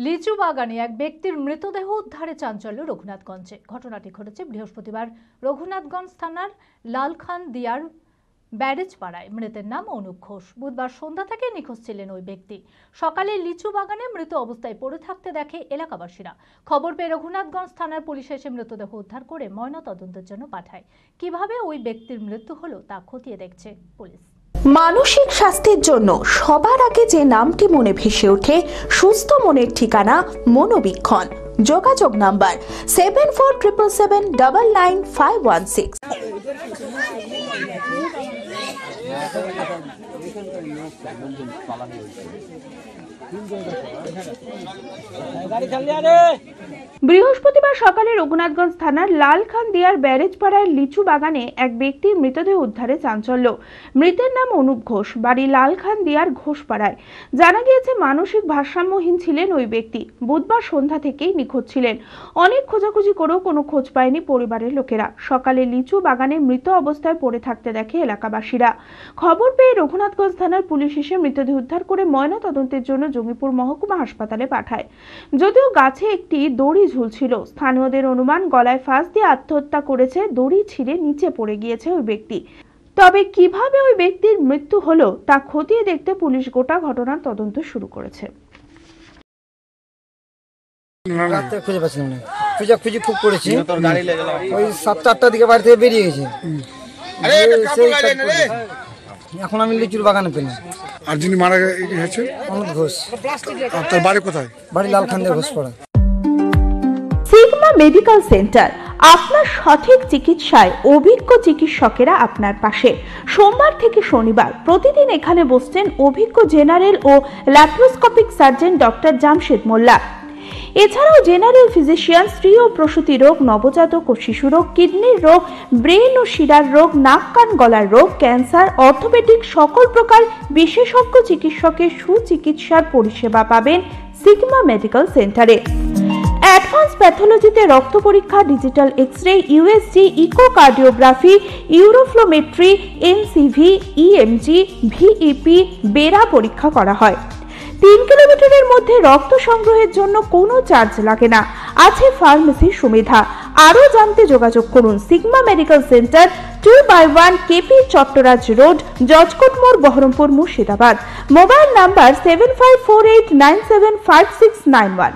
লিচু বাগানে এক ব্যক্তির মৃতদেহ উদ্ধারে চাঞ্চল্য রঘুনাথগঞ্জে। ঘটনাটি ঘটেছে বৃহস্পতিবার রঘুনাথগঞ্জ থানার লালখান দিয়ার ব্যারেজ পাড়ায়। মৃতের নাম অনুপ ঘোষ। বুধবার সন্ধ্যা থেকে নিখোঁজ ছিলেন ওই ব্যক্তি। সকালে লিচু বাগানে মৃত অবস্থায় পড়ে থাকতে দেখে এলাকাবাসীরা। খবর পেয়ে রঘুনাথগঞ্জ থানার পুলিশ এসে মৃতদেহ উদ্ধার করে ময়নাতদন্তের জন্য পাঠায়। কিভাবে ওই ব্যক্তির মৃত্যু হলো তা খতিয়ে দেখছে পুলিশ। মানসিক স্বাস্থ্যের জন্য সবার আগে যে নামটি মনে ভেসে ওঠে, সুস্থ মনের ঠিকানা মনোবীক্ষণ। যোগাযোগ নাম্বার 7477799516। বৃহস্পতিবার সকালে রঘুনাথগঞ্জ থানার লালখান দিয়ার ব্যারেজ পাড়ার লিচু বাগানে এক ব্যক্তির মৃতদেহ উদ্ধারে চাঞ্চল্য। মৃতের নাম অনুপ ঘোষ, বাড়ি লালখান দিয়ার ঘোষপাড়ায়। জানা গিয়েছে মানসিক ভারসাম্যহীন ছিলেন ওই ব্যক্তি। বুধবার সন্ধ্যা থেকেই নিখোঁজ ছিলেন। অনেক খোঁজাখুঁজি করেও কোনো খোঁজ পায়নি পরিবারের লোকেরা। সকালে লিচু বাগানে মৃত অবস্থায় পড়ে থাকতে দেখে এলাকাবাসীরা। খবর পেয়ে রঘুনাথগঞ্জ থানার পুলিশ এসে মৃতদেহ উদ্ধার করে ময়নাতদন্তের জন্য জঙ্গিপুর মহকুমা হাসপাতালে পাঠায়। যদিও গাছে একটি দড়ি ঝুলছিল, স্থানীয়দের অনুমান গলায় ফাঁস দিয়ে আত্মহত্যা করেছে। দড়ি ছিঁড়ে নিচে পড়ে গিয়েছে ওই ব্যক্তি। তবে কিভাবে ওই ব্যক্তির মৃত্যু হলো তা খতিয়ে দেখতে পুলিশ গোটা ঘটনার তদন্ত শুরু করেছে। রাতে খুঁজে পাচ্ছিলাম না, খুঁজি খুব করেছি। ওই 7-8টার দিকে বাড়ি থেকে বেরিয়ে গেছে। এখন আমি লিচুর বাগানে পেলাম। আর যিনি মারা গেছে অনুপ ঘোষ। তার বাড়ি কোথায়? বাড়ি লালখান দিয়া ঘোষপাড়া। সিগমা মেডিকেল সেন্টার, আপনার সঠিক চিকিৎসায় অভিজ্ঞ চিকিৎসকেরা আপনার পাশে। সোমবার থেকে শনিবার প্রতিদিন এখানে বসছেন অভিজ্ঞ জেনারেল ও ল্যাপ্রোস্কোপিক সার্জন ডক্টর জামশেদ মোল্লা। এছাড়াও জেনারেল ফিজিশিয়ান, স্ত্রী ও প্রসূতি রোগ, নবজাতক ও শিশু রোগ, কিডনির রোগ, ব্রেন ও শিরার রোগ, নাক কান গলার রোগ, ক্যান্সার, অর্থোপেডিক সকল প্রকার বিশেষজ্ঞ চিকিৎসকের সুচিকিৎসার পরিষেবা পাবেন সিগমা মেডিকেল সেন্টারে। অ্যাডভান্স প্যাথোলজিতে রক্ত পরীক্ষা, digital x-ray, USG, echocardiography, uroflowmetry, NCV, EMG, VEP, BERA পরীক্ষা করা হয়। 3 কিলোমিটারের মধ্যে রক্ত সংগ্রহের জন্য কোনো চার্জ লাগে না। আছে ফার্মেসির সুবিধা। আরও জানতে যোগাযোগ করুন Sigma medical centre, 2/1 KP Chattoraj road, judge court মোড়, বহরমপুর, মুর্শিদাবাদ। Mobile number 7548975691।